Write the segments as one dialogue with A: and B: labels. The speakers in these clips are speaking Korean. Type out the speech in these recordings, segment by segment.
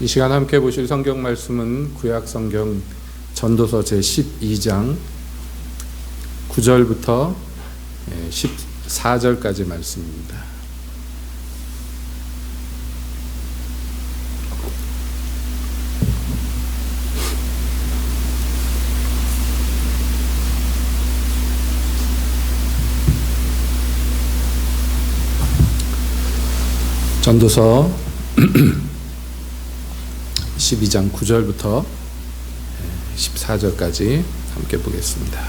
A: 이 시간 함께 보실 성경 말씀은 구약 성경 전도서 제12장 9절부터 14절까지 말씀입니다. 전도서 12장 9절부터 14절까지 함께 보겠습니다.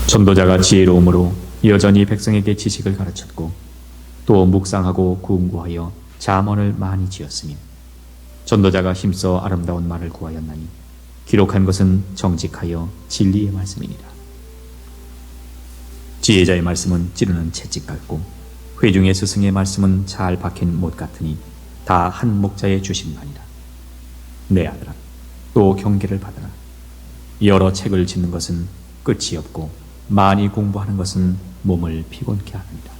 B: 전도자가 지혜로움으로 여전히 백성에게 지식을 가르쳤고 또 묵상하고 궁구하여 잠언을 많이 지었으며 전도자가 힘써 아름다운 말을 구하였나니 기록한 것은 정직하여 진리의 말씀이니라. 지혜자의 말씀은 찌르는 채찍 같고 회중의 스승의 말씀은 잘 박힌 못 같으니 다 한 목자의 주심만이라. 내 아들아, 또 경계를 받으라. 여러 책을 짓는 것은 끝이 없고 많이 공부하는 것은 몸을 피곤케 하느니라.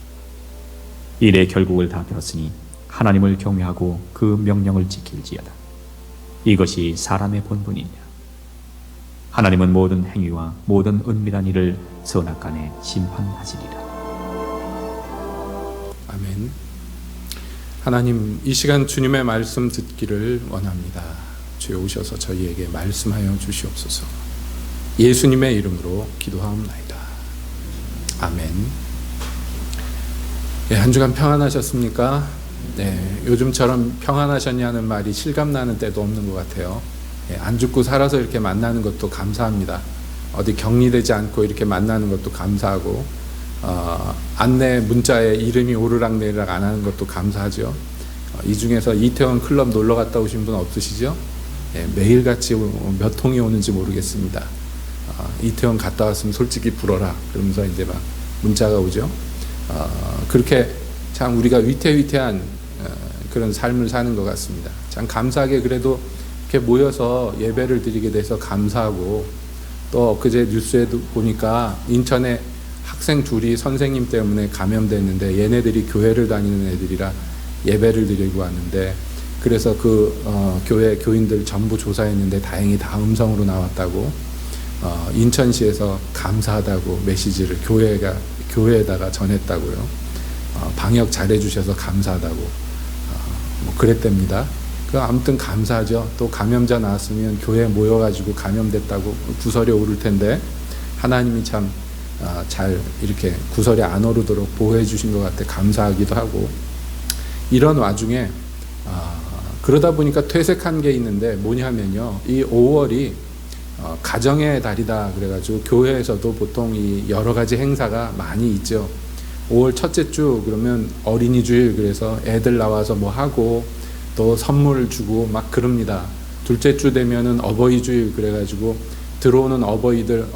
B: 일의 결국을 다 들었으니 하나님을 경외하고 그 명령을 지킬지어다. 이것이 사람의 본분이니라. 하나님은 모든 행위와 모든 은밀한 일을 선악간에 심판하시리라.
A: 아멘. 하나님, 이 시간 주님의 말씀 듣기를 원합니다. 주여 오셔서 저희에게 말씀하여 주시옵소서. 예수님의 이름으로 기도하옵나이다. 아멘. 한 주간 평안하셨습니까? 네, 요즘처럼 평안하셨냐는 말이 실감나는 때도 없는 것 같아요. 안 죽고 살아서 이렇게 만나는 것도 감사합니다. 어디 격리되지 않고 이렇게 만나는 것도 감사하고, 안내 문자에 이름이 오르락내리락 안 하는 것도 감사하죠. 이 중에서 이태원 클럽 놀러 갔다 오신 분 없으시죠? 매일같이 몇 통이 오는지 모르겠습니다. 이태원 갔다 왔으면 솔직히 불어라 그러면서 이제 막 문자가 오죠. 그렇게 참 우리가 위태위태한 그런 삶을 사는 것 같습니다. 참 감사하게 그래도 이렇게 모여서 예배를 드리게 돼서 감사하고, 또 엊그제 뉴스에도 보니까 인천에 학생 둘이 선생님 때문에 감염됐는데 얘네들이 교회를 다니는 애들이라 예배를 드리고 왔는데, 그래서 그 교회 교인들 전부 조사했는데 다행히 다 음성으로 나왔다고, 인천시에서 감사하다고 메시지를 교회에다가 전했다고요. 방역 잘해주셔서 감사하다고 뭐 그랬답니다. 아무튼 감사하죠. 또 감염자 나왔으면 교회에 모여가지고 감염됐다고 구설이 오를 텐데 하나님이 참 잘 이렇게 구설이 안 오르도록 보호해 주신 것 같아 감사하기도 하고, 이런 와중에 그러다 보니까 퇴색한 게 있는데 뭐냐면요, 이 5월이 가정의 달이다 그래가지고 교회에서도 보통 이 여러 가지 행사가 많이 있죠. 5월 첫째 주 그러면 어린이주일, 그래서 애들 나와서 뭐 하고 또 선물 주고 막 그럽니다. 둘째 주 되면은 어버이주일 그래가지고 들어오는 어버이들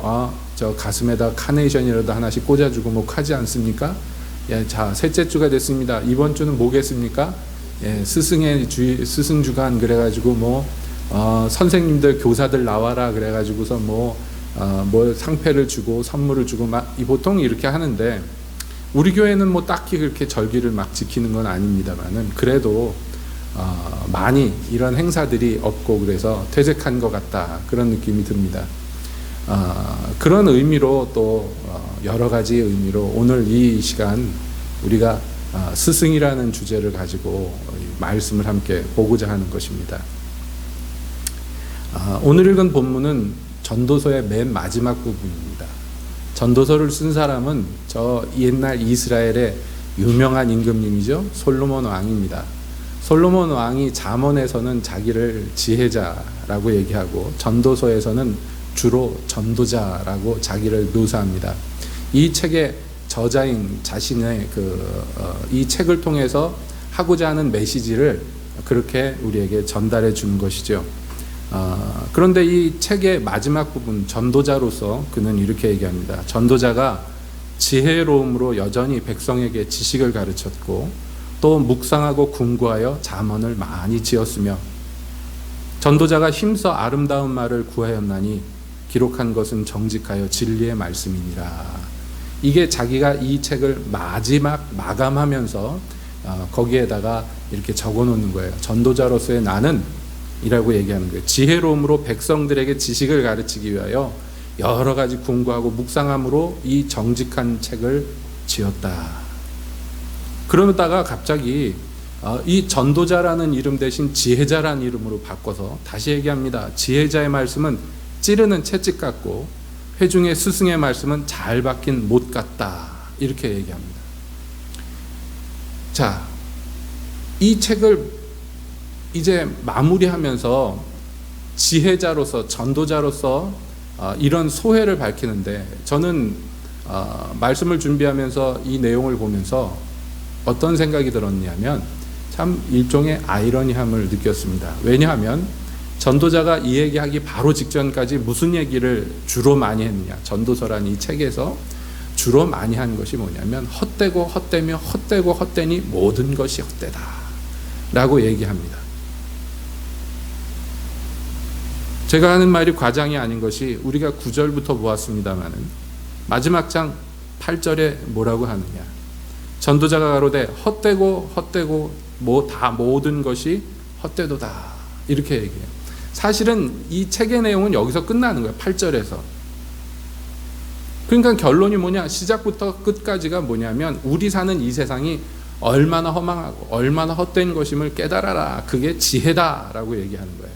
A: 저 가슴에다 카네이션이라도 하나씩 꽂아주고 뭐 하지 않습니까? 자, 셋째 주가 됐습니다. 이번 주는 뭐겠습니까? 스승의 스승 주간 그래가지고 뭐 선생님들 교사들 나와라 그래가지고서 뭐 상패를 주고 선물을 주고 막 보통 이렇게 하는데, 우리 교회는 뭐 딱히 그렇게 절기를 막 지키는 건 아닙니다만은 그래도 많이 이런 행사들이 없고 그래서 퇴색한 것 같다 그런 느낌이 듭니다. 그런 의미로 또 여러 가지 의미로 오늘 이 시간 우리가 스승이라는 주제를 가지고 말씀을 함께 보고자 하는 것입니다. 오늘 읽은 본문은 전도서의 맨 마지막 부분입니다. 전도서를 쓴 사람은 저 옛날 이스라엘의 유명한 임금님이죠. 솔로몬 왕입니다. 솔로몬 왕이 잠언에서는 자기를 지혜자라고 얘기하고 전도서에서는 주로 전도자라고 자기를 묘사합니다. 이 책의 저자인 자신의 이 책을 통해서 하고자 하는 메시지를 그렇게 우리에게 전달해 주는 것이죠. 그런데 이 책의 마지막 부분, 전도자로서 그는 이렇게 얘기합니다. 전도자가 지혜로움으로 여전히 백성에게 지식을 가르쳤고 또 묵상하고 궁구하여 잠언을 많이 지었으며 전도자가 힘써 아름다운 말을 구하였나니 기록한 것은 정직하여 진리의 말씀이니라. 이게 자기가 이 책을 마지막 마감하면서 거기에다가 이렇게 적어 놓는 거예요. 전도자로서의 나는 이라고 얘기하는 거예요. 지혜로움으로 백성들에게 지식을 가르치기 위하여 여러 가지 공부하고 묵상함으로 이 정직한 책을 지었다. 그러다가 갑자기 이 전도자라는 이름 대신 지혜자라는 이름으로 바꿔서 다시 얘기합니다. 지혜자의 말씀은 찌르는 채찍 같고 회중의 스승의 말씀은 잘 박힌 못 같다. 이렇게 얘기합니다. 자, 이 책을 이제 마무리하면서 지혜자로서 전도자로서 이런 소회를 밝히는데 저는 말씀을 준비하면서 이 내용을 보면서 어떤 생각이 들었냐면 참 일종의 아이러니함을 느꼈습니다. 왜냐하면 전도자가 이 얘기하기 바로 직전까지 무슨 얘기를 주로 많이 했느냐. 전도서란 이 책에서 주로 많이 한 것이 뭐냐면 헛되고 헛되며 헛되고 헛되니 모든 것이 헛되다 라고 얘기합니다. 제가 하는 말이 과장이 아닌 것이 우리가 9절부터 보았습니다마는 마지막 장 8절에 뭐라고 하느냐. 전도자가 가로되 헛되고 헛되고 다 모든 것이 헛되도다 이렇게 얘기해요. 사실은 이 책의 내용은 여기서 끝나는 거예요. 8절에서. 그러니까 결론이 뭐냐. 시작부터 끝까지가 뭐냐면 우리 사는 이 세상이 얼마나 허망하고 얼마나 헛된 것임을 깨달아라. 그게 지혜다라고 얘기하는 거예요.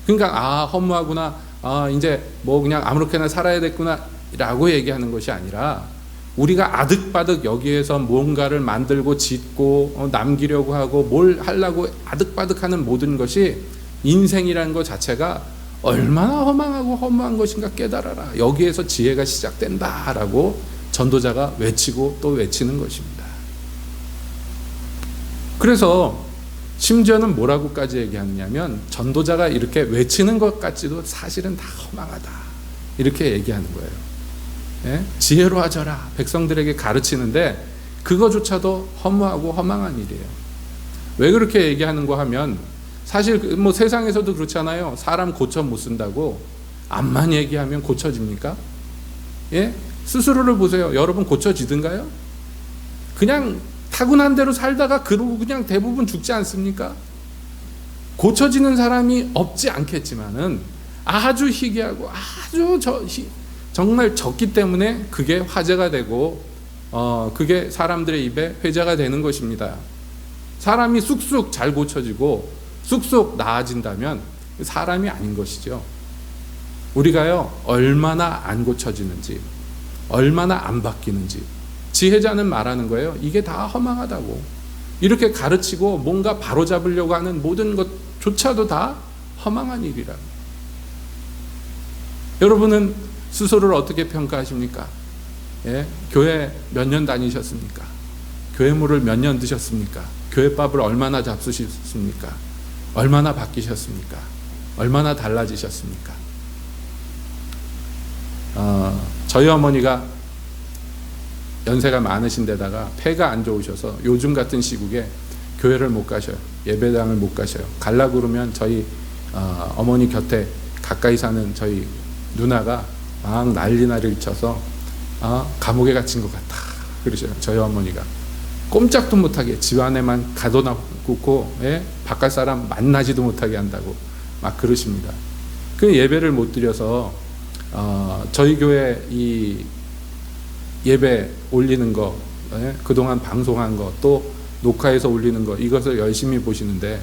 A: 그러니까 허무하구나. 이제 뭐 그냥 아무렇게나 살아야 됐구나 라고 얘기하는 것이 아니라 우리가 아득바득 여기에서 뭔가를 만들고 짓고 남기려고 하고 뭘 하려고 아득바득하는 모든 것이 인생이라는 것 자체가 얼마나 허망하고 허무한 것인가 깨달아라. 여기에서 지혜가 시작된다라고 전도자가 외치고 또 외치는 것입니다. 그래서 심지어는 뭐라고까지 얘기하느냐면 전도자가 이렇게 외치는 것 같지도 사실은 다 허망하다 이렇게 얘기하는 거예요. 예? 지혜로 하져라 백성들에게 가르치는데 그거조차도 허무하고 허망한 일이에요. 왜 그렇게 얘기하는가 하면 사실 뭐 세상에서도 그렇잖아요. 사람 고쳐 못 쓴다고 암만 얘기하면 고쳐집니까? 예? 스스로를 보세요. 여러분 고쳐지든가요? 그냥 타고난 대로 살다가 그러고 그냥 대부분 죽지 않습니까? 고쳐지는 사람이 없지 않겠지만은 아주 희귀하고 아주 정말 적기 때문에 그게 화제가 되고 그게 사람들의 입에 회자가 되는 것입니다. 사람이 쑥쑥 잘 고쳐지고 쑥쑥 나아진다면 사람이 아닌 것이죠. 우리가요 얼마나 안 고쳐지는지 얼마나 안 바뀌는지 지혜자는 말하는 거예요. 이게 다 허망하다고. 이렇게 가르치고 뭔가 바로잡으려고 하는 모든 것조차도 다 허망한 일이라고. 여러분은 스스로를 어떻게 평가하십니까? 예? 교회 몇 년 다니셨습니까? 교회물을 몇 년 드셨습니까? 교회밥을 얼마나 잡수셨습니까? 얼마나 바뀌셨습니까? 얼마나 달라지셨습니까? 저희 어머니가 연세가 많으신 데다가 폐가 안 좋으셔서 요즘 같은 시국에 교회를 못 가셔요. 예배당을 못 가셔요. 가려고 그러면 저희 어머니 곁에 가까이 사는 저희 누나가 막 난리나리를 쳐서 감옥에 갇힌 것 같다 그러셔요. 저희 어머니가 꼼짝도 못하게 집 안에만 가둬놓고 바깥 사람 만나지도 못하게 한다고 막 그러십니다. 그 예배를 못 드려서 저희 교회 이 예배 올리는 거 그동안 방송한 거 또 녹화해서 올리는 거 이것을 열심히 보시는데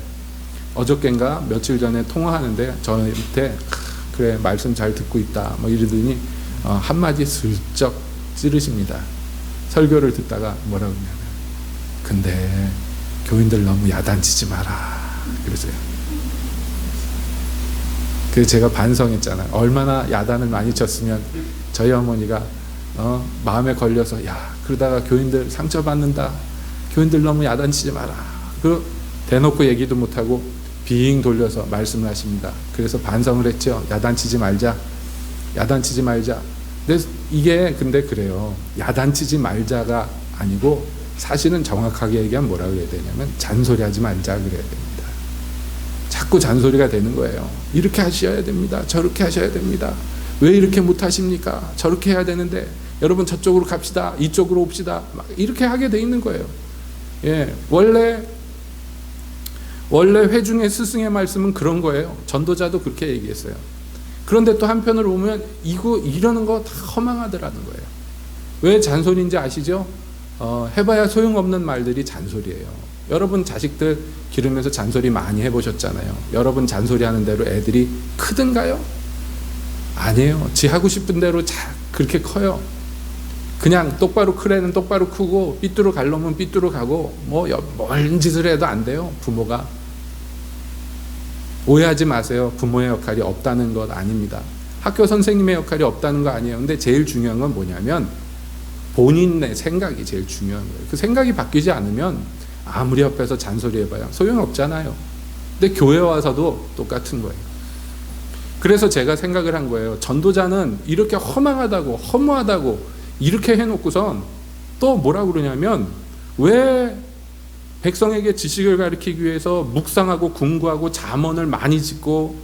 A: 어저께인가 며칠 전에 통화하는데 저한테 그래 말씀 잘 듣고 있다 뭐 이러더니 한마디 슬쩍 찌르십니다. 설교를 듣다가 뭐라고 했냐면 근데 교인들 너무 야단치지 마라 그러세요. 그래서 제가 반성했잖아요. 얼마나 야단을 많이 쳤으면 저희 어머니가 마음에 걸려서 야 그러다가 교인들 상처받는다. 교인들 너무 야단치지 마라. 그 대놓고 얘기도 못하고 빙 돌려서 말씀을 하십니다. 그래서 반성을 했죠. 야단치지 말자. 야단치지 말자. 근데 이게 근데 그래요. 야단치지 말자가 아니고 사실은 정확하게 얘기하면 뭐라고 해야 되냐면 잔소리하지 말자 그래야 됩니다. 자꾸 잔소리가 되는 거예요. 이렇게 하셔야 됩니다. 저렇게 하셔야 됩니다. 왜 이렇게 못하십니까? 저렇게 해야 되는데 여러분 저쪽으로 갑시다. 이쪽으로 옵시다. 막 이렇게 하게 돼 있는 거예요. 예, 원래 회중의 스승의 말씀은 그런 거예요. 전도자도 그렇게 얘기했어요. 그런데 또 한편으로 보면 이러는 거 다 허망하더라는 거예요. 왜 잔소리인지 아시죠? 해봐야 소용없는 말들이 잔소리예요. 여러분 자식들 기르면서 잔소리 많이 해보셨잖아요. 여러분 잔소리하는 대로 애들이 크든가요? 아니에요. 지 하고 싶은 대로 그렇게 커요. 그냥 똑바로 크래는 똑바로 크고 삐뚤어 갈 놈은 삐뚤어 가고 뭔 짓을 해도 안 돼요. 부모가. 오해하지 마세요. 부모의 역할이 없다는 것 아닙니다. 학교 선생님의 역할이 없다는 거 아니에요. 근데 제일 중요한 건 뭐냐면 본인의 생각이 제일 중요한 거예요. 그 생각이 바뀌지 않으면 아무리 옆에서 잔소리해봐야 소용없잖아요. 근데 교회 와서도 똑같은 거예요. 그래서 제가 생각을 한 거예요. 전도자는 이렇게 허망하다고 허무하다고 이렇게 해놓고선 또 뭐라 그러냐면 왜 백성에게 지식을 가르치기 위해서 묵상하고 궁구하고 잠언을 많이 짓고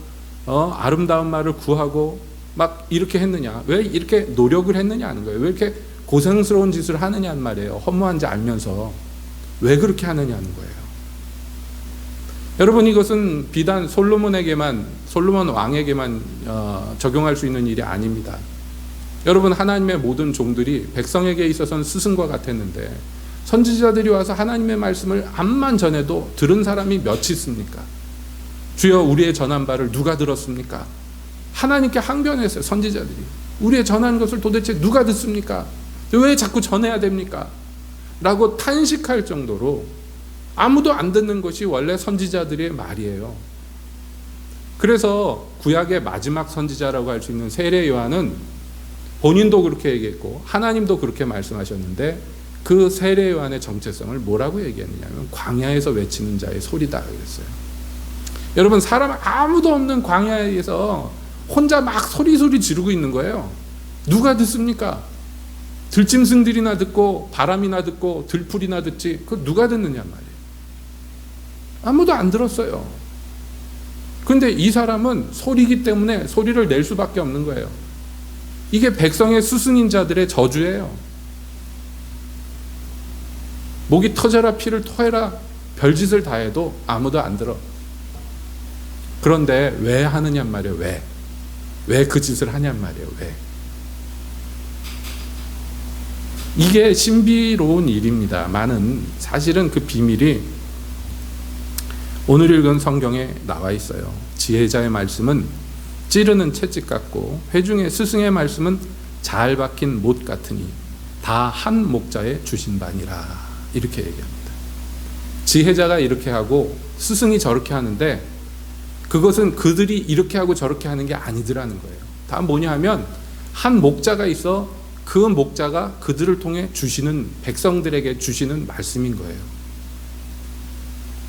A: 아름다운 말을 구하고 막 이렇게 했느냐, 왜 이렇게 노력을 했느냐 하는 거예요. 왜 이렇게 고생스러운 짓을 하느냐는 말이에요. 허무한지 알면서 왜 그렇게 하느냐는 거예요. 여러분, 이것은 비단 솔로몬 왕에게만 적용할 수 있는 일이 아닙니다. 여러분, 하나님의 모든 종들이 백성에게 있어서는 스승과 같았는데 선지자들이 와서 하나님의 말씀을 암만 전해도 들은 사람이 몇이 있습니까? 주여, 우리의 전한 바를 누가 들었습니까? 하나님께 항변했어요. 선지자들이 우리의 전한 것을 도대체 누가 듣습니까? 왜 자꾸 전해야 됩니까? 라고 탄식할 정도로 아무도 안 듣는 것이 원래 선지자들의 말이에요. 그래서 구약의 마지막 선지자라고 할 수 있는 세례 요한은 본인도 그렇게 얘기했고 하나님도 그렇게 말씀하셨는데 그 세례 요한의 정체성을 뭐라고 얘기했느냐면 광야에서 외치는 자의 소리다 그랬어요. 여러분, 사람 아무도 없는 광야에서 혼자 막 소리 지르고 있는 거예요. 누가 듣습니까? 들짐승들이나 듣고 바람이나 듣고 들풀이나 듣지 그거 누가 듣느냐 말이에요. 아무도 안 들었어요. 근데 이 사람은 소리이기 때문에 소리를 낼 수밖에 없는 거예요. 이게 백성의 스승인 자들의 저주예요. 목이 터져라 피를 토해라 별짓을 다 해도 아무도 안 들어. 그런데 왜 하느냔 말이에요. 왜 그 짓을 하냔 말이에요. 왜? 이게 신비로운 일입니다만은 사실은 그 비밀이 오늘 읽은 성경에 나와 있어요. 지혜자의 말씀은 찌르는 채찍 같고 회중의 스승의 말씀은 잘 박힌 못 같으니 다 한 목자에 주신 바니라. 이렇게 얘기합니다. 지혜자가 이렇게 하고 스승이 저렇게 하는데 그것은 그들이 이렇게 하고 저렇게 하는 게 아니더라는 거예요. 다 뭐냐 하면 한 목자가 있어 그 목자가 그들을 통해 주시는 백성들에게 주시는 말씀인 거예요.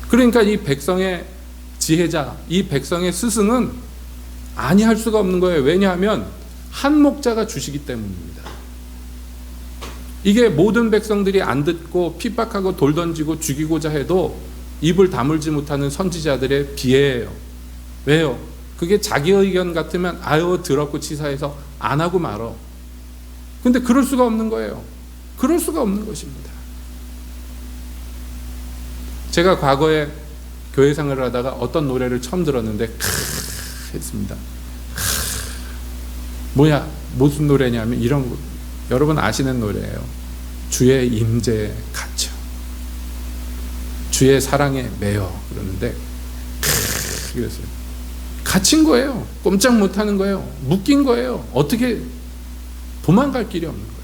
A: 그러니까 이 백성의 지혜자, 이 백성의 스승은 아니할 수가 없는 거예요. 왜냐하면 한 목자가 주시기 때문입니다. 이게 모든 백성들이 안 듣고 핍박하고 돌 던지고 죽이고자 해도 입을 다물지 못하는 선지자들의 비애예요. 왜요? 그게 자기 의견 같으면 아유 더럽고 치사해서 안 하고 말어. 근데 그럴 수가 없는 거예요. 그럴 수가 없는 것입니다. 제가 과거에 교회 생활을 하다가 어떤 노래를 처음 들었는데 했습니다. 뭐야? 무슨 노래냐면 이런 거. 여러분 아시는 노래예요. 주의 임재에 갇혀 주의 사랑에 매여 그러는데 그랬어요. 갇힌 거예요. 꼼짝 못하는 거예요. 묶인 거예요. 어떻게 도망갈 길이 없는 거예요.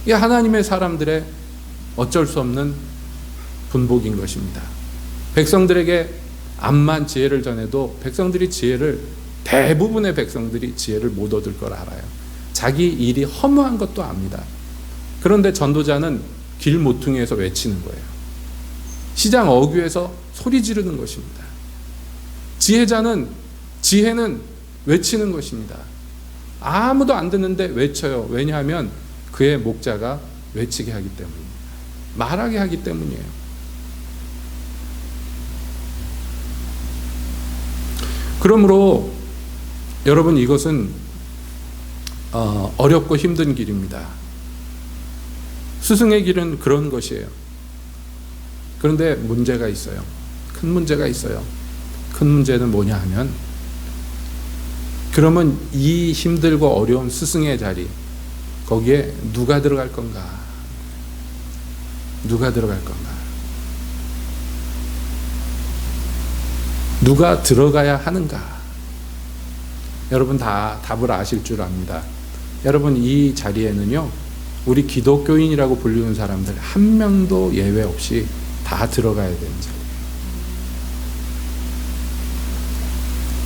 A: 이게 하나님의 사람들의 어쩔 수 없는 분복인 것입니다. 백성들에게 암만 지혜를 전해도 대부분의 백성들이 지혜를 못 얻을 걸 알아요. 자기 일이 허무한 것도 압니다. 그런데 전도자는 길 모퉁이에서 외치는 거예요. 시장 어귀에서 소리 지르는 것입니다. 지혜는 외치는 것입니다. 아무도 안 듣는데 외쳐요. 왜냐하면 그의 목자가 외치게 하기 때문입니다. 말하게 하기 때문이에요. 그러므로 여러분, 이것은 어렵고 힘든 길입니다. 스승의 길은 그런 것이에요. 그런데 문제가 있어요. 큰 문제가 있어요. 큰 문제는 뭐냐 하면, 그러면 이 힘들고 어려운 스승의 자리, 거기에 누가 들어갈 건가? 누가 들어갈 건가? 누가 들어가야 하는가? 여러분 다 답을 아실 줄 압니다. 여러분, 이 자리에는요, 우리 기독교인이라고 불리는 사람들 한 명도 예외 없이 다 들어가야 되는 자리예요.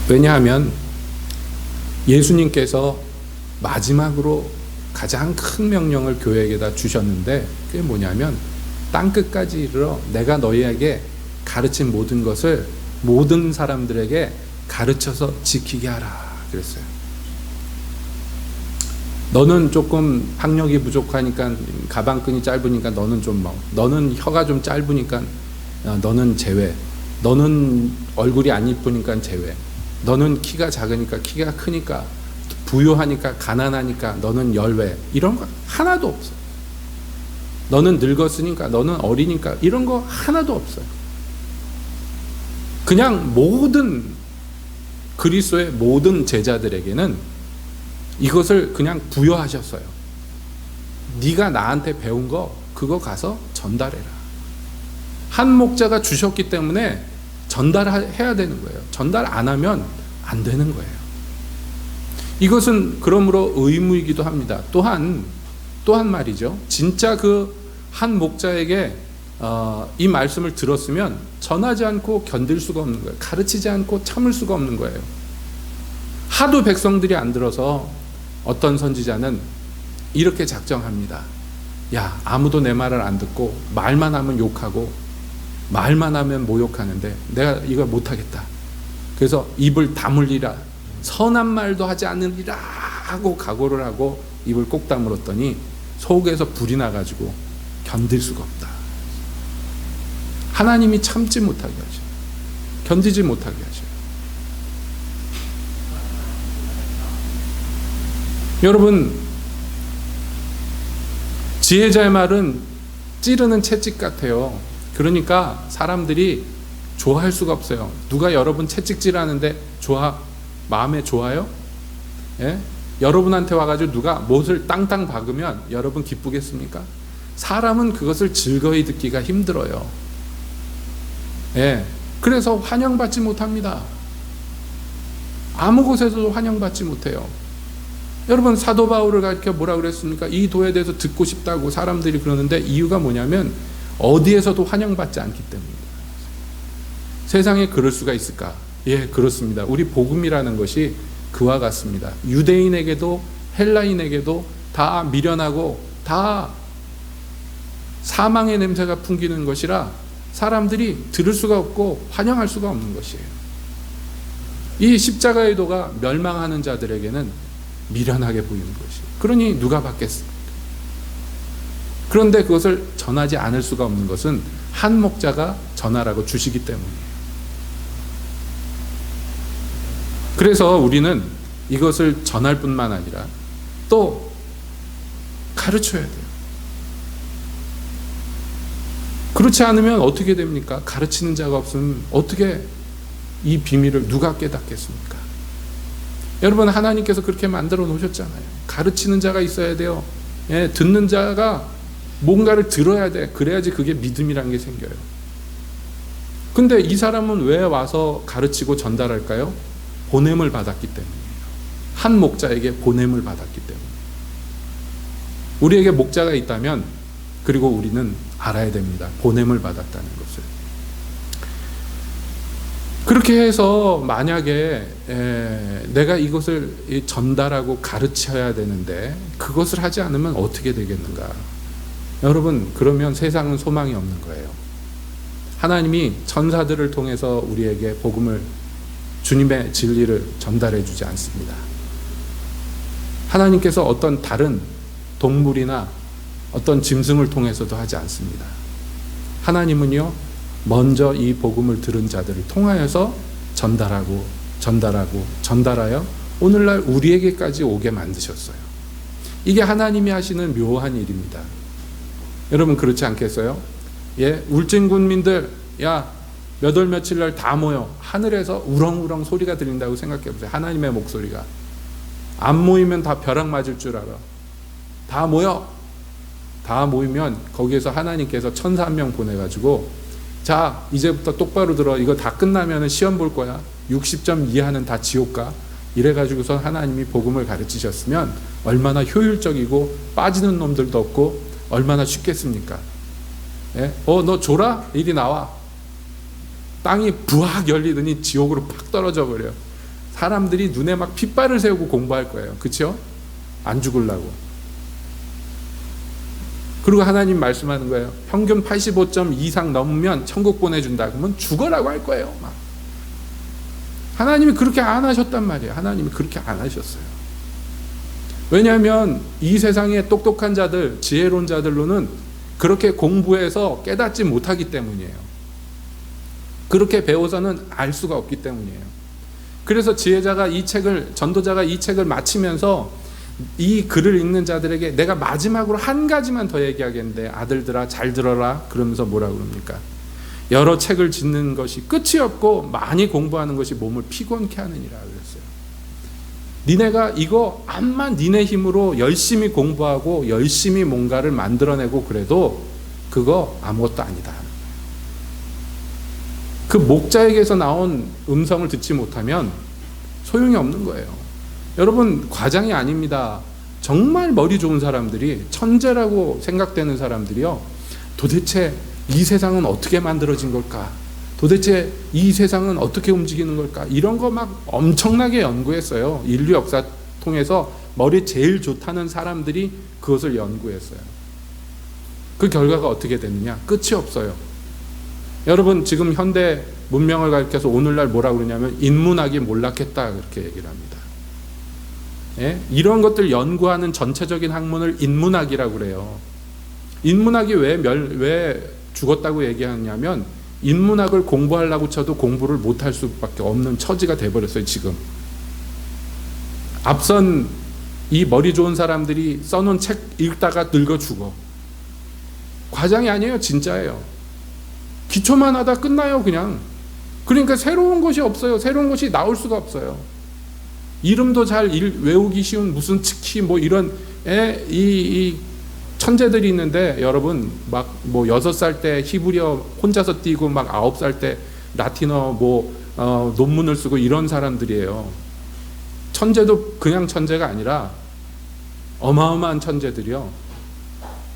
A: 왜냐하면 예수님께서 마지막으로 가장 큰 명령을 교회에게다 주셨는데, 그게 뭐냐면 땅 끝까지 이르러 내가 너희에게 가르친 모든 것을 모든 사람들에게 가르쳐서 지키게 하라 그랬어요. 너는 조금 학력이 부족하니까, 가방끈이 짧으니까 너는 좀 너는 혀가 좀 짧으니까 너는 제외, 너는 얼굴이 안 이쁘니까 제외, 너는 키가 작으니까, 키가 크니까, 부유하니까, 가난하니까 너는 열외, 이런 거 하나도 없어요. 너는 늙었으니까, 너는 어리니까, 이런 거 하나도 없어요. 그냥 모든 그리스도의 모든 제자들에게는 이것을 그냥 부여하셨어요. 네가 나한테 배운 거 그거 가서 전달해라. 한 목자가 주셨기 때문에 전달해야 되는 거예요. 전달 안 하면 안 되는 거예요. 이것은 그러므로 의무이기도 합니다. 또한 말이죠. 진짜 그 한 목자에게 이 말씀을 들었으면 전하지 않고 견딜 수가 없는 거예요. 가르치지 않고 참을 수가 없는 거예요. 하도 백성들이 안 들어서 어떤 선지자는 이렇게 작정합니다. 야, 아무도 내 말을 안 듣고 말만 하면 욕하고 말만 하면 모욕하는데 내가 이걸 못하겠다. 그래서 입을 다물리라, 선한 말도 하지 않으리라 하고 각오를 하고 입을 꼭 다물었더니 속에서 불이 나가지고 견딜 수가 없다. 하나님이 참지 못하게 하죠. 견디지 못하게 하죠. 여러분, 지혜자의 말은 찌르는 채찍 같아요. 그러니까 사람들이 좋아할 수가 없어요. 누가 여러분 채찍질하는데 마음에 좋아요? 예? 여러분한테 와가지고 누가 못을 땅땅 박으면 여러분 기쁘겠습니까? 사람은 그것을 즐거이 듣기가 힘들어요. 예. 그래서 환영받지 못합니다. 아무 곳에서도 환영받지 못해요. 여러분, 사도 바울을 가르쳐 뭐라 그랬습니까? 이 도에 대해서 듣고 싶다고 사람들이 그러는데 이유가 뭐냐면 어디에서도 환영받지 않기 때문입니다. 세상에 그럴 수가 있을까? 예, 그렇습니다. 우리 복음이라는 것이 그와 같습니다. 유대인에게도 헬라인에게도 다 미련하고 다 사망의 냄새가 풍기는 것이라 사람들이 들을 수가 없고 환영할 수가 없는 것이에요. 이 십자가의 도가 멸망하는 자들에게는 미련하게 보이는 것이에요. 그러니 누가 받겠습니까? 그런데 그것을 전하지 않을 수가 없는 것은 한 목자가 전하라고 주시기 때문이에요. 그래서 우리는 이것을 전할 뿐만 아니라 또 가르쳐야 돼요. 그렇지 않으면 어떻게 됩니까? 가르치는 자가 없으면 어떻게 이 비밀을 누가 깨닫겠습니까? 여러분, 하나님께서 그렇게 만들어 놓으셨잖아요. 가르치는 자가 있어야 돼요. 예, 듣는 자가 뭔가를 들어야 돼. 그래야지 그게 믿음이라는 게 생겨요. 근데 이 사람은 왜 와서 가르치고 전달할까요? 보냄을 받았기 때문이에요. 한 목자에게 보냄을 받았기 때문에. 우리에게 목자가 있다면, 그리고 우리는 알아야 됩니다. 보냄을 받았다는 것을. 그렇게 해서 만약에 내가 이것을 전달하고 가르쳐야 되는데 그것을 하지 않으면 어떻게 되겠는가? 여러분, 그러면 세상은 소망이 없는 거예요. 하나님이 천사들을 통해서 우리에게 복음을, 주님의 진리를 전달해 주지 않습니다. 하나님께서 어떤 다른 동물이나 어떤 짐승을 통해서도 하지 않습니다. 하나님은요, 먼저 이 복음을 들은 자들을 통하여서 전달하여 오늘날 우리에게까지 오게 만드셨어요. 이게 하나님이 하시는 묘한 일입니다. 여러분 그렇지 않겠어요? 예, 울진 군민들, 야, 몇 월 며칠 날 다 모여. 하늘에서 우렁우렁 소리가 들린다고 생각해 보세요. 하나님의 목소리가. 안 모이면 다 벼락 맞을 줄 알아. 다 모여. 다 모이면 거기에서 하나님께서 천사 한 명 보내가지고, 자, 이제부터 똑바로 들어. 이거 다 끝나면 시험 볼 거야. 60점 이하는 다 지옥 가. 이래가지고서 하나님이 복음을 가르치셨으면 얼마나 효율적이고 빠지는 놈들도 없고 얼마나 쉽겠습니까? 예? 너 줘라? 이리 나와. 땅이 부악 열리더니 지옥으로 팍 떨어져 버려요. 사람들이 눈에 막 핏발을 세우고 공부할 거예요. 그렇죠? 안 죽으려고. 그리고 하나님 말씀하는 거예요. 평균 85점 이상 넘으면 천국 보내준다. 그러면 죽어라고 할 거예요. 막. 하나님이 그렇게 안 하셨단 말이에요. 하나님이 그렇게 안 하셨어요. 왜냐하면 이 세상의 똑똑한 자들, 지혜로운 자들로는 그렇게 공부해서 깨닫지 못하기 때문이에요. 그렇게 배워서는 알 수가 없기 때문이에요. 그래서 지혜자가 이 책을, 전도자가 이 책을 마치면서 이 글을 읽는 자들에게 내가 마지막으로 한 가지만 더 얘기하겠는데, 아들들아 잘 들어라. 그러면서 뭐라 그럽니까? 여러 책을 짓는 것이 끝이 없고 많이 공부하는 것이 몸을 피곤케 하느니라 그랬어요. 니네가 이거 암만 니네 힘으로 열심히 공부하고 열심히 뭔가를 만들어내고 그래도 그거 아무것도 아니다. 그 목자에게서 나온 음성을 듣지 못하면 소용이 없는 거예요. 여러분, 과장이 아닙니다. 정말 머리 좋은 사람들이, 천재라고 생각되는 사람들이요, 도대체 이 세상은 어떻게 만들어진 걸까? 도대체 이 세상은 어떻게 움직이는 걸까? 이런 거 막 엄청나게 연구했어요. 인류 역사 통해서 머리 제일 좋다는 사람들이 그것을 연구했어요. 그 결과가 어떻게 됐느냐? 끝이 없어요. 여러분, 지금 현대 문명을 가리켜서 오늘날 뭐라고 그러냐면 인문학이 몰락했다, 그렇게 얘기를 합니다. 예? 이런 것들 연구하는 전체적인 학문을 인문학이라고 그래요. 인문학이 왜 죽었다고 얘기하냐면, 인문학을 공부하려고 쳐도 공부를 못할 수밖에 없는 처지가 돼버렸어요. 지금 앞선 이 머리 좋은 사람들이 써놓은 책 읽다가 늙어 죽어. 과장이 아니에요. 진짜예요. 기초만 하다 끝나요. 그냥. 그러니까 새로운 것이 없어요. 새로운 것이 나올 수가 없어요. 이름도 잘 외우기 쉬운 무슨 특히 뭐 이런 이 천재들이 있는데, 여러분 막 뭐 6살 때 히브리어 혼자서 띄고 막 9살 때 라틴어 논문을 쓰고 이런 사람들이에요. 천재도 그냥 천재가 아니라 어마어마한 천재들이요.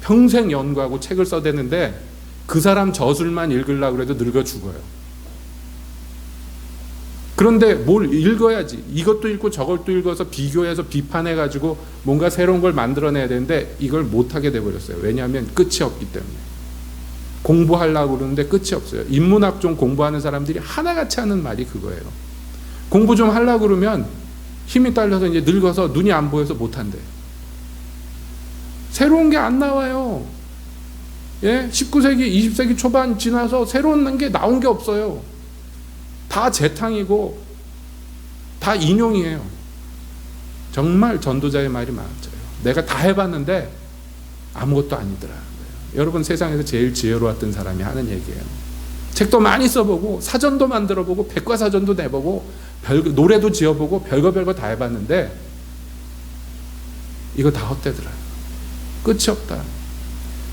A: 평생 연구하고 책을 써대는데 그 사람 저술만 읽으려고 해도 늙어 죽어요. 그런데 뭘 읽어야지. 이것도 읽고 저것도 읽어서 비교해서 비판해가지고 뭔가 새로운 걸 만들어내야 되는데 이걸 못하게 돼버렸어요. 왜냐하면 끝이 없기 때문에. 공부하려고 그러는데 끝이 없어요. 인문학 좀 공부하는 사람들이 하나같이 하는 말이 그거예요. 공부 좀 하려고 그러면 힘이 딸려서 이제 늙어서 눈이 안 보여서 못한대. 새로운 게 안 나와요. 예? 19세기, 20세기 초반 지나서 새로운 게 나온 게 없어요. 다 재탕이고 다 인용이에요. 정말 전도자의 말이 맞아요. 내가 다 해봤는데 아무것도 아니더라. 여러분, 세상에서 제일 지혜로웠던 사람이 하는 얘기예요. 책도 많이 써보고 사전도 만들어보고 백과사전도 내보고 노래도 지어보고 별거 다 해봤는데 이거 다 헛되더라. 끝이 없다.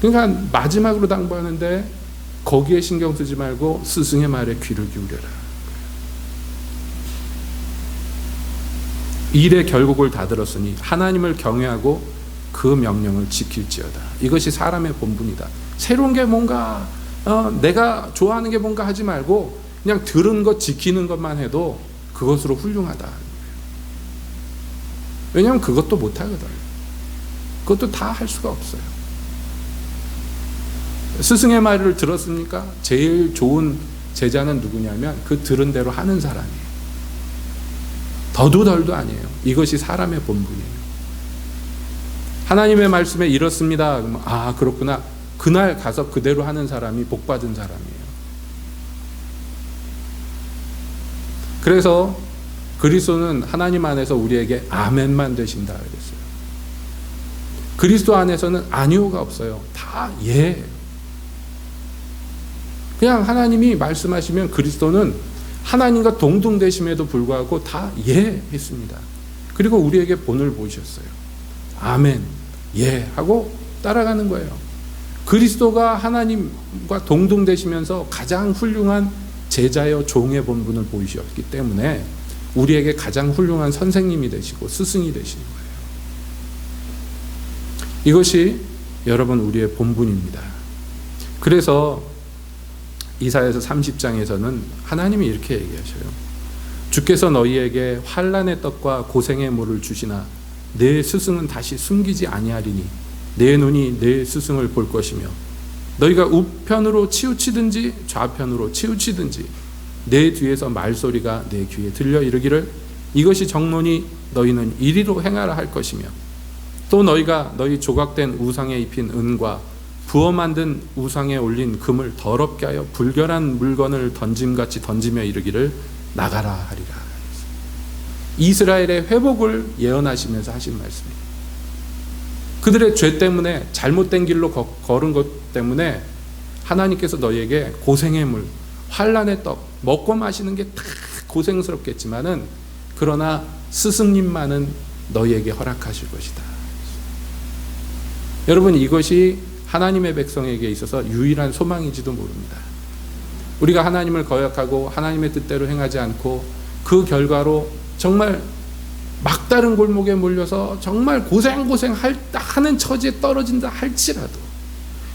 A: 그러니까 마지막으로 당부하는데 거기에 신경 쓰지 말고 스승의 말에 귀를 기울여라. 일의 결국을 다 들었으니 하나님을 경외하고 그 명령을 지킬지어다. 이것이 사람의 본분이다. 새로운 게 뭔가 내가 좋아하는 게 뭔가 하지 말고 그냥 들은 것 지키는 것만 해도 그것으로 훌륭하다. 왜냐하면 그것도 못하거든. 그것도 다 할 수가 없어요. 스승의 말을 들었습니까? 제일 좋은 제자는 누구냐면 그 들은 대로 하는 사람이에요. 더도 덜도 아니에요. 이것이 사람의 본분이에요. 하나님의 말씀에 이렇습니다. 그러면 아, 그렇구나. 그날 가서 그대로 하는 사람이 복받은 사람이에요. 그래서 그리스도는 하나님 안에서 우리에게 아멘만 되신다 그랬어요. 그리스도 안에서는 아니오가 없어요. 다 예. 그냥 하나님이 말씀하시면 그리스도는 하나님과 동등되심에도 불구하고 다 예 했습니다. 그리고 우리에게 본을 보이셨어요. 아멘, 예 하고 따라가는 거예요. 그리스도가 하나님과 동등되시면서 가장 훌륭한 제자여 종의 본분을 보이셨기 때문에 우리에게 가장 훌륭한 선생님이 되시고 스승이 되시는 거예요. 이것이 여러분 우리의 본분입니다. 그래서 이사야서 30장에서는 하나님이 이렇게 얘기하셔요. 주께서 너희에게 환난의 떡과 고생의 물을 주시나 내 스승은 다시 숨기지 아니하리니 내 눈이 내 스승을 볼 것이며 너희가 우편으로 치우치든지 좌편으로 치우치든지 내 뒤에서 말소리가 내 귀에 들려 이르기를 이것이 정론이 너희는 이리로 행하라 할 것이며 또 너희가 너희 조각된 우상에 입힌 은과 부어 만든 우상에 올린 금을 더럽게 하여 불결한 물건을 던짐같이 던지며 이르기를 나가라 하리라. 이스라엘의 회복을 예언하시면서 하신 말씀이에요. 그들의 죄 때문에 잘못된 길로 걸은 것 때문에 하나님께서 너희에게 고생의 물, 환난의 떡, 먹고 마시는 게 다 고생스럽겠지만은 그러나 스승님만은 너희에게 허락하실 것이다. 여러분 이것이 하나님의 백성에게 있어서 유일한 소망인지도 모릅니다. 우리가 하나님을 거역하고 하나님의 뜻대로 행하지 않고 그 결과로 정말 막다른 골목에 몰려서 정말 고생하는 처지에 떨어진다 할지라도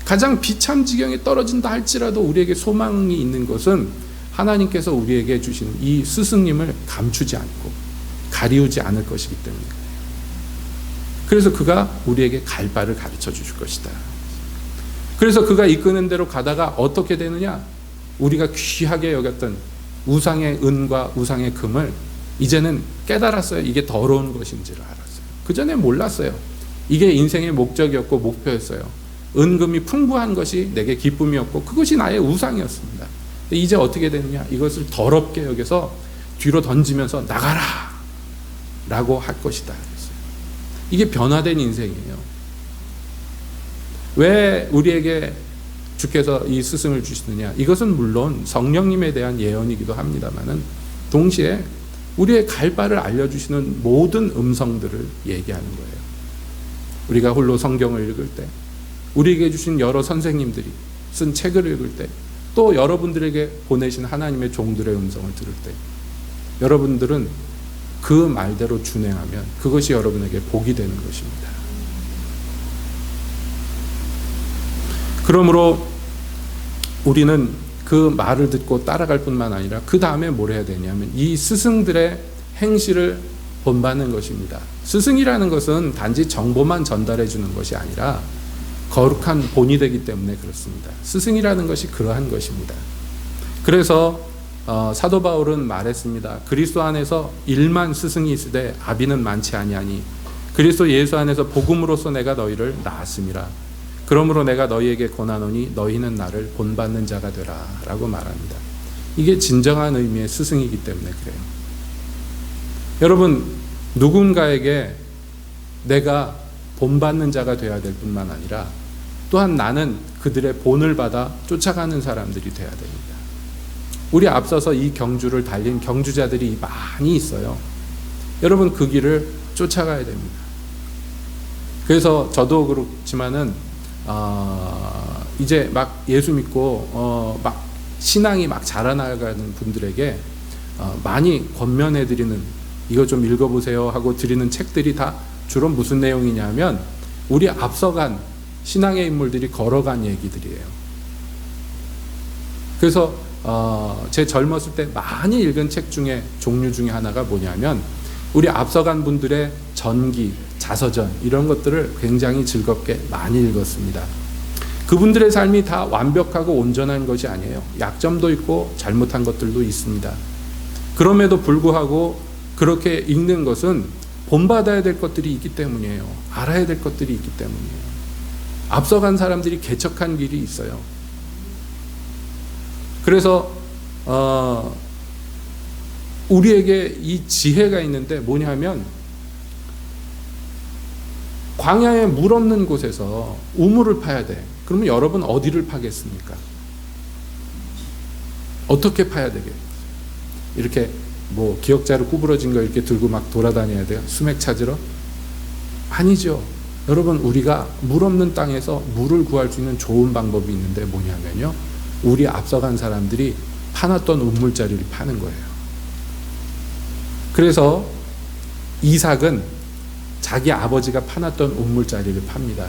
A: 가장 비참 지경에 떨어진다 할지라도 우리에게 소망이 있는 것은 하나님께서 우리에게 주시는 이 스승님을 감추지 않고 가리우지 않을 것이기 때문입니다. 그래서 그가 우리에게 갈 바를 가르쳐 주실 것이다. 그래서 그가 이끄는 대로 가다가 어떻게 되느냐? 우리가 귀하게 여겼던 우상의 은과 우상의 금을 이제는 깨달았어요. 이게 더러운 것인지를 알았어요. 그전에 몰랐어요. 이게 인생의 목적이었고 목표였어요. 은금이 풍부한 것이 내게 기쁨이었고 그것이 나의 우상이었습니다. 근데 이제 어떻게 되느냐? 이것을 더럽게 여겨서 뒤로 던지면서 나가라! 라고 할 것이다. 그랬어요. 이게 변화된 인생이에요. 왜 우리에게 주께서 이 스승을 주시느냐? 이것은 물론 성령님에 대한 예언이기도 합니다만은 동시에 우리의 갈 바를 알려주시는 모든 음성들을 얘기하는 거예요. 우리가 홀로 성경을 읽을 때, 우리에게 주신 여러 선생님들이 쓴 책을 읽을 때, 또 여러분들에게 보내신 하나님의 종들의 음성을 들을 때, 여러분들은 그 말대로 준행하면 그것이 여러분에게 복이 되는 것입니다. 그러므로 우리는 그 말을 듣고 따라갈 뿐만 아니라 그 다음에 뭘 해야 되냐면 이 스승들의 행실을 본받는 것입니다. 스승이라는 것은 단지 정보만 전달해 주는 것이 아니라 거룩한 본이 되기 때문에 그렇습니다. 스승이라는 것이 그러한 것입니다. 그래서 사도 바울은 말했습니다. 그리스도 안에서 일만 스승이 있으되 아비는 많지 아니하니 그리스도 예수 안에서 복음으로써 내가 너희를 낳았음이라. 그러므로 내가 너희에게 권하노니 너희는 나를 본받는 자가 되라 라고 말합니다. 이게 진정한 의미의 스승이기 때문에 그래요. 여러분 누군가에게 내가 본받는 자가 되어야 될 뿐만 아니라 또한 나는 그들의 본을 받아 쫓아가는 사람들이 되어야 됩니다. 우리 앞서서 이 경주를 달린 경주자들이 많이 있어요. 여러분 그 길을 쫓아가야 됩니다. 그래서 저도 그렇지만은 이제 막 예수 믿고 막 신앙이 막 자라나가는 분들에게 많이 권면해드리는 이거 좀 읽어보세요 하고 드리는 책들이 다 주로 무슨 내용이냐면 우리 앞서간 신앙의 인물들이 걸어간 얘기들이에요. 그래서 제 젊었을 때 많이 읽은 책 중에 종류 중에 하나가 뭐냐면 우리 앞서간 분들의 전기, 자서전 이런 것들을 굉장히 즐겁게 많이 읽었습니다. 그분들의 삶이 다 완벽하고 온전한 것이 아니에요. 약점도 있고 잘못한 것들도 있습니다. 그럼에도 불구하고 그렇게 읽는 것은 본받아야 될 것들이 있기 때문이에요. 알아야 될 것들이 있기 때문이에요. 앞서간 사람들이 개척한 길이 있어요. 그래서 우리에게 이 지혜가 있는데 뭐냐면 광야에 물 없는 곳에서 우물을 파야 돼. 그러면 여러분 어디를 파겠습니까? 어떻게 파야 되겠어요? 이렇게 뭐 기역자로 구부러진 거 이렇게 들고 막 돌아다녀야 돼요? 수맥 찾으러? 아니죠. 여러분, 우리가 물 없는 땅에서 물을 구할 수 있는 좋은 방법이 있는데 뭐냐면요, 우리 앞서간 사람들이 파놨던 우물자리를 파는 거예요. 그래서 이삭은 자기 아버지가 파놨던 우물자리를 팝니다.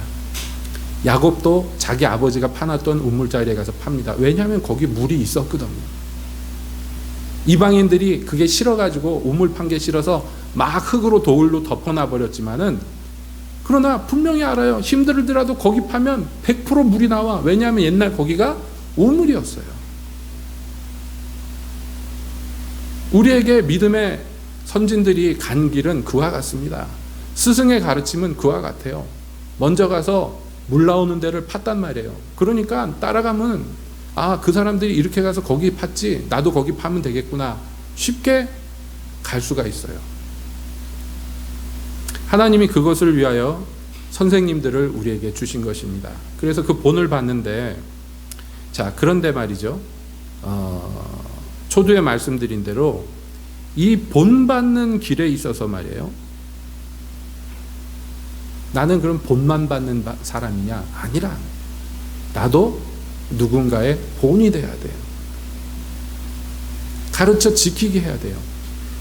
A: 야곱도 자기 아버지가 파놨던 우물자리에 가서 팝니다. 왜냐하면 거기 물이 있었거든요. 이방인들이 그게 싫어가지고 우물 판 게 싫어서 막 흙으로 돌로 덮어놔 버렸지만은, 그러나 분명히 알아요. 힘들더라도 거기 파면 100% 물이 나와. 왜냐하면 옛날 거기가 우물이었어요. 우리에게 믿음의 선진들이 간 길은 그와 같습니다. 스승의 가르침은 그와 같아요. 먼저 가서 물 나오는 데를 팠단 말이에요. 그러니까 따라가면, 아, 그 사람들이 이렇게 가서 거기 팠지, 나도 거기 파면 되겠구나, 쉽게 갈 수가 있어요. 하나님이 그것을 위하여 선생님들을 우리에게 주신 것입니다. 그래서 그 본을 봤는데, 자, 그런데 말이죠, 초두에 말씀드린 대로 이 본 받는 길에 있어서 말이에요, 나는 그럼 본만 받는 사람이냐? 아니라 나도 누군가의 본이 돼야 돼요. 가르쳐 지키게 해야 돼요.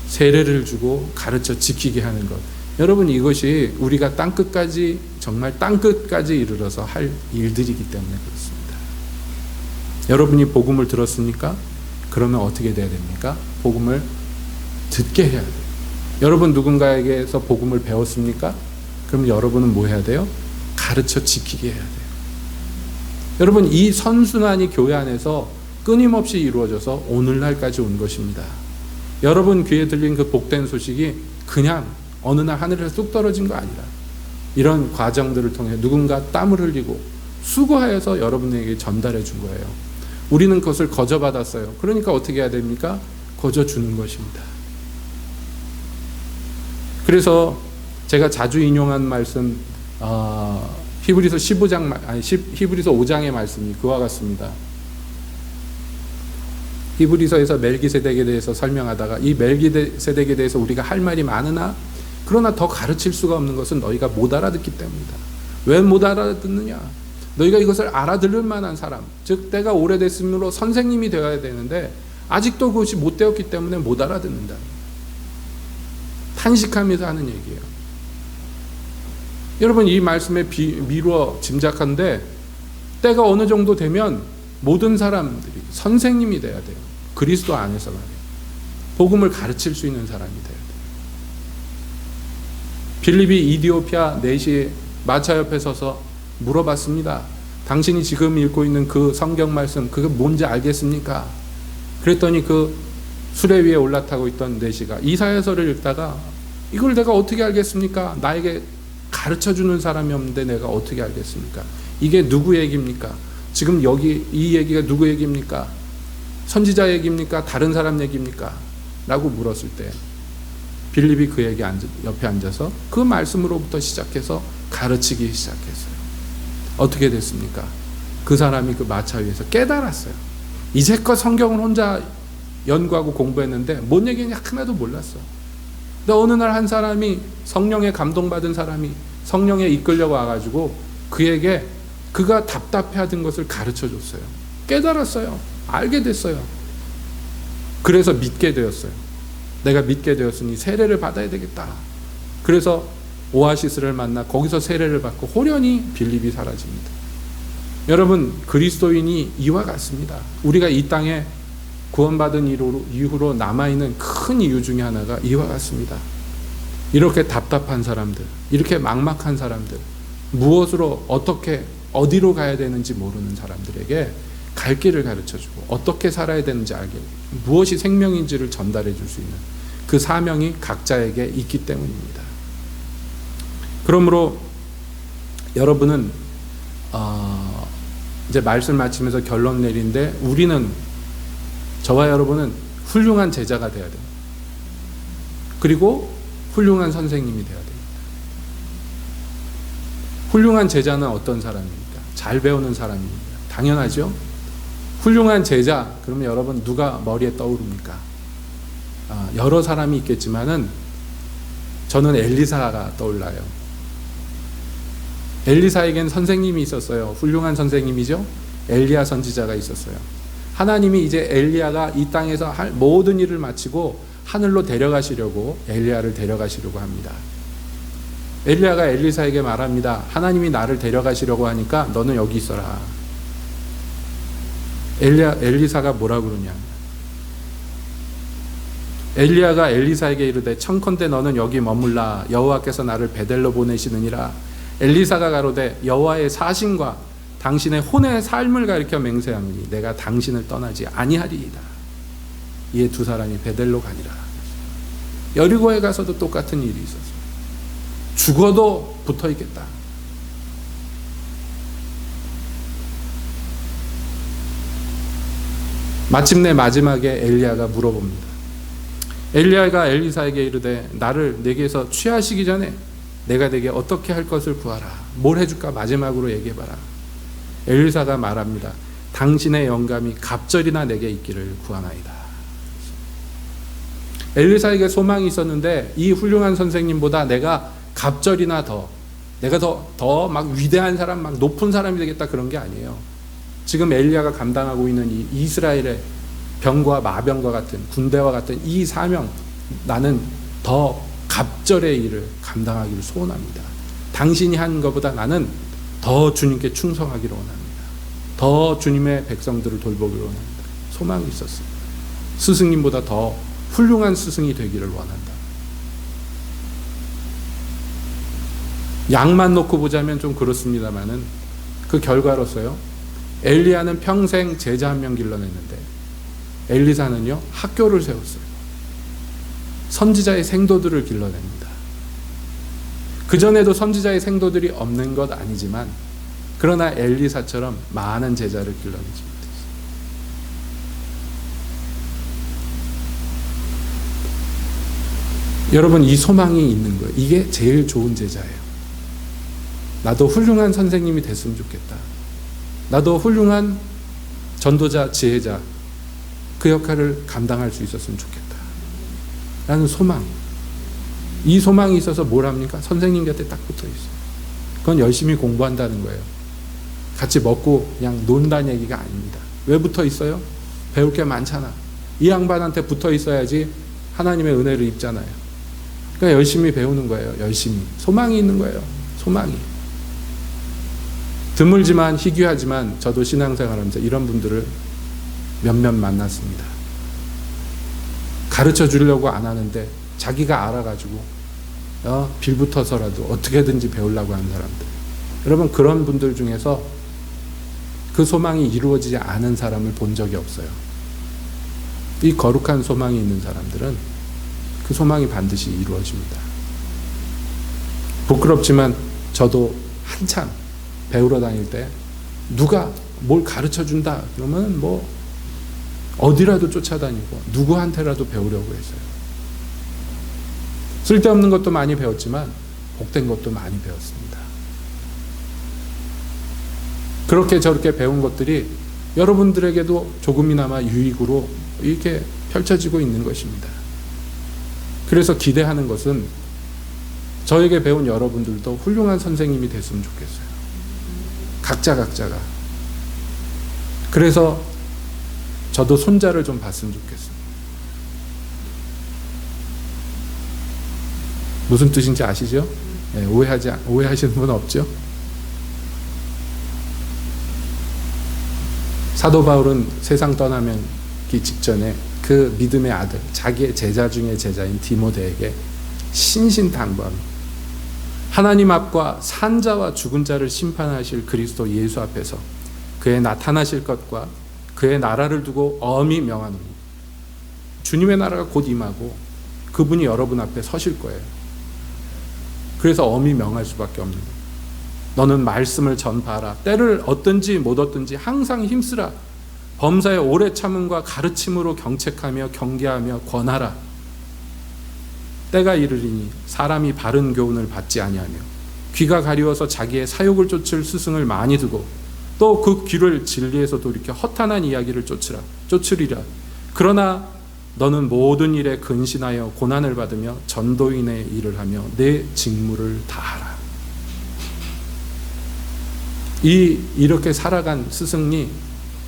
A: 세례를 주고 가르쳐 지키게 하는 것. 여러분, 이것이 우리가 땅끝까지, 정말 땅끝까지 이르러서 할 일들이기 때문에 그렇습니다. 여러분이 복음을 들었습니까? 그러면 어떻게 돼야 됩니까? 복음을 듣게 해야 돼요. 여러분 누군가에게서 복음을 배웠습니까? 그럼 여러분은 뭐 해야 돼요? 가르쳐 지키게 해야 돼요. 여러분, 이 선순환이 교회 안에서 끊임없이 이루어져서 오늘날까지 온 것입니다. 여러분 귀에 들린 그 복된 소식이 그냥 어느 날 하늘에서 뚝 떨어진 거 아니라, 이런 과정들을 통해 누군가 땀을 흘리고 수고하여서 여러분에게 전달해 준 거예요. 우리는 그것을 거저받았어요. 그러니까 어떻게 해야 됩니까? 거저주는 것입니다. 그래서 제가 자주 인용한 말씀, 히브리서 5장의 말씀이 그와 같습니다. 히브리서에서 멜기세덱에 대해서 설명하다가, 이 멜기세덱에 대해서 우리가 할 말이 많으나 그러나 더 가르칠 수가 없는 것은 너희가 못 알아듣기 때문이다. 왜 못 알아듣느냐? 너희가 이것을 알아들을 만한 사람, 즉 때가 오래됐으므로 선생님이 되어야 되는데 아직도 그것이 못 되었기 때문에 못 알아듣는다. 탄식하면서 하는 얘기예요. 여러분, 이 말씀에 미루어 짐작한데, 때가 어느 정도 되면 모든 사람들이 선생님이 돼야 돼요. 그리스도 안에서 말이에요. 복음을 가르칠 수 있는 사람이 돼야 돼요. 빌립이 이디오피아 내시 마차 옆에 서서 물어봤습니다. 당신이 지금 읽고 있는 그 성경 말씀, 그게 뭔지 알겠습니까? 그랬더니 그 수레 위에 올라타고 있던 내시가 이사야서를 읽다가, 이걸 내가 어떻게 알겠습니까? 나에게 가르쳐주는 사람이 없는데 내가 어떻게 알겠습니까? 이게 누구 얘기입니까? 지금 여기 이 얘기가 누구 얘기입니까? 선지자 얘기입니까? 다른 사람 얘기입니까? 라고 물었을 때 빌립이 그에게 옆에 앉아서 그 말씀으로부터 시작해서 가르치기 시작했어요. 어떻게 됐습니까? 그 사람이 그 마차 위에서 깨달았어요. 이제껏 성경을 혼자 연구하고 공부했는데 뭔 얘기인지 하나도 몰랐어. 근데 어느 날 한 사람이, 성령에 감동받은 사람이 성령에 이끌려 와가지고 그에게 그가 답답해하던 것을 가르쳐줬어요. 깨달았어요. 알게 됐어요. 그래서 믿게 되었어요. 내가 믿게 되었으니 세례를 받아야 되겠다. 그래서 오아시스를 만나 거기서 세례를 받고 호련히 빌립이 사라집니다. 여러분, 그리스도인이 이와 같습니다. 우리가 이 땅에 구원받은 이후로 남아있는 큰 이유 중에 하나가 이와 같습니다. 이렇게 답답한 사람들, 이렇게 막막한 사람들, 무엇으로 어떻게 어디로 가야 되는지 모르는 사람들에게 갈 길을 가르쳐주고 어떻게 살아야 되는지 알게, 무엇이 생명인지를 전달해 줄 수 있는 그 사명이 각자에게 있기 때문입니다. 그러므로 여러분은 이제 말씀 마치면서 결론 내린데, 우리는, 저와 여러분은 훌륭한 제자가 되어야 됩니다. 그리고 훌륭한 선생님이 되어야 됩니다. 훌륭한 제자는 어떤 사람입니까? 잘 배우는 사람입니다. 당연하죠. 훌륭한 제자, 그러면 여러분 누가 머리에 떠오릅니까? 여러 사람이 있겠지만은 저는 엘리사가 떠올라요. 엘리사에겐 선생님이 있었어요. 훌륭한 선생님이죠. 엘리야 선지자가 있었어요. 하나님이 이제 엘리야가 이 땅에서 할 모든 일을 마치고 하늘로 데려가시려고 엘리야를 데려가시려고 합니다. 엘리야가 엘리사에게 말합니다. 하나님이 나를 데려가시려고 하니까 너는 여기 있어라. 엘리사가 뭐라 그러냐? 엘리야가 엘리사에게 이르되 청컨대 너는 여기 머물라. 여호와께서 나를 베델로 보내시느니라. 엘리사가 가로되 여호와의 사신과 당신의 혼의 삶을 가리켜 맹세하노니 내가 당신을 떠나지 아니하리이다. 이에 두 사람이 베델로 가니라. 여리고에 가서도 똑같은 일이 있었어요. 죽어도 붙어 있겠다. 마침내 마지막에 엘리야가 물어봅니다. 엘리야가 엘리사에게 이르되 나를 내게서 취하시기 전에 내가 내게 어떻게 할 것을 구하라. 뭘 해줄까 마지막으로 얘기해봐라. 엘리사가 말합니다. 당신의 영감이 갑절이나 내게 있기를 구하나이다. 엘리사에게 소망이 있었는데 이 훌륭한 선생님보다 내가 갑절이나 내가 더 막 위대한 사람, 막 높은 사람이 되겠다 그런 게 아니에요. 지금 엘리야가 감당하고 있는 이 이스라엘의 병과 마병과 같은 군대와 같은 이 사명, 나는 더 갑절의 일을 감당하기를 소원합니다. 당신이 한 것보다 나는 더 주님께 충성하기를 원합니다. 더 주님의 백성들을 돌보기를 원합니다. 소망이 있었습니다. 스승님보다 더 훌륭한 스승이 되기를 원한다. 양만 놓고 보자면 좀 그렇습니다만은 그 결과로서요. 엘리야는 평생 제자 한 명 길러냈는데 엘리사는요 학교를 세웠어요. 선지자의 생도들을 길러냅니다. 그전에도 선지자의 생도들이 없는 것 아니지만 그러나 엘리사처럼 많은 제자를 길러내지 못했어요. 여러분 이 소망이 있는 거예요. 이게 제일 좋은 제자예요. 나도 훌륭한 선생님이 됐으면 좋겠다. 나도 훌륭한 전도자, 지혜자 그 역할을 감당할 수 있었으면 좋겠다. 라는 소망. 이 소망이 있어서 뭘 합니까? 선생님 곁에 딱 붙어 있어요. 그건 열심히 공부한다는 거예요. 같이 먹고 그냥 논다는 얘기가 아닙니다. 왜 붙어 있어요? 배울 게 많잖아. 이 양반한테 붙어 있어야지 하나님의 은혜를 입잖아요. 그러니까 열심히 배우는 거예요. 열심히. 소망이 있는 거예요. 소망이. 드물지만 희귀하지만 저도 신앙생활하면서 이런 분들을 몇몇 만났습니다. 가르쳐 주려고 안 하는데 자기가 알아가지고 빌붙어서라도 어떻게든지 배우려고 하는 사람들. 여러분 그런 분들 중에서 그 소망이 이루어지지 않은 사람을 본 적이 없어요. 이 거룩한 소망이 있는 사람들은 그 소망이 반드시 이루어집니다. 부끄럽지만 저도 한참 배우러 다닐 때 누가 뭘 가르쳐 준다 그러면 뭐 어디라도 쫓아다니고 누구한테라도 배우려고 했어요. 쓸데없는 것도 많이 배웠지만 복된 것도 많이 배웠습니다. 그렇게 저렇게 배운 것들이 여러분들에게도 조금이나마 유익으로 이렇게 펼쳐지고 있는 것입니다. 그래서 기대하는 것은 저에게 배운 여러분들도 훌륭한 선생님이 됐으면 좋겠어요. 각자가. 그래서 저도 손자를 좀 봤으면 좋겠어요. 무슨 뜻인지 아시죠? 네, 오해하시는 분 없죠? 사도 바울은 세상 떠나기 직전에 그 믿음의 아들, 자기의 제자 중에 제자인 디모데에게 신신당부합니다. 하나님 앞과 산자와 죽은 자를 심판하실 그리스도 예수 앞에서 그의 나타나실 것과 그의 나라를 두고 엄히 명하노니 주님의 나라가 곧 임하고 그분이 여러분 앞에 서실 거예요. 그래서 엄히 명할 수밖에 없는 거예요. 너는 말씀을 전파하라. 때를 얻든지 못 얻든지 항상 힘쓰라. 범사의 오래 참음과 가르침으로 경책하며 경계하며 권하라. 때가 이르리니 사람이 바른 교훈을 받지 아니하며 귀가 가리워서 자기의 사욕을 쫓을 스승을 많이 두고 또 그 귀를 진리에서 돌이켜 허탄한 이야기를 쫓으리라. 그러나 너는 모든 일에 근신하여 고난을 받으며 전도인의 일을 하며 내 직무를 다하라. 이렇게 살아간 스승이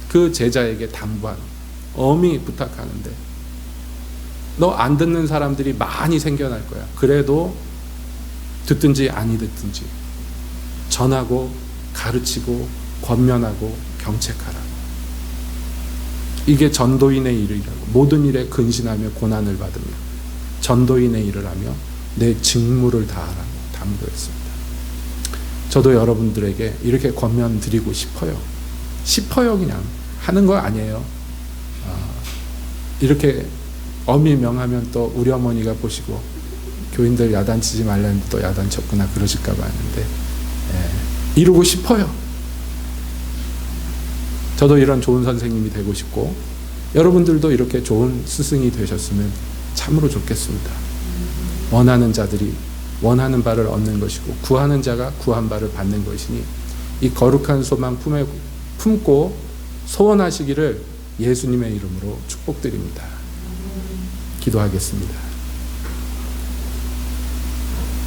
A: 그 제자에게 당부한 엄히 부탁하는데, 너 안 듣는 사람들이 많이 생겨날 거야. 그래도 듣든지 아니 듣든지 전하고 가르치고 권면하고 경책하라. 이게 전도인의 일이라고. 모든 일에 근신하며 고난을 받으며 전도인의 일을 하며 내 직무를 다하라고 당부했습니다. 저도 여러분들에게 이렇게 권면 드리고 싶어요. 그냥 하는 거 아니에요. 이렇게 엄히 명하면 또 우리 어머니가 보시고 교인들 야단치지 말라는데 또 야단쳤구나 그러실까 봐 하는데, 이루고 싶어요. 저도 이런 좋은 선생님이 되고 싶고 여러분들도 이렇게 좋은 스승이 되셨으면 참으로 좋겠습니다. 원하는 자들이 원하는 바를 얻는 것이고 구하는 자가 구한 바를 받는 것이니 이 거룩한 소망 품고 소원하시기를 예수님의 이름으로 축복드립니다. 기도하겠습니다.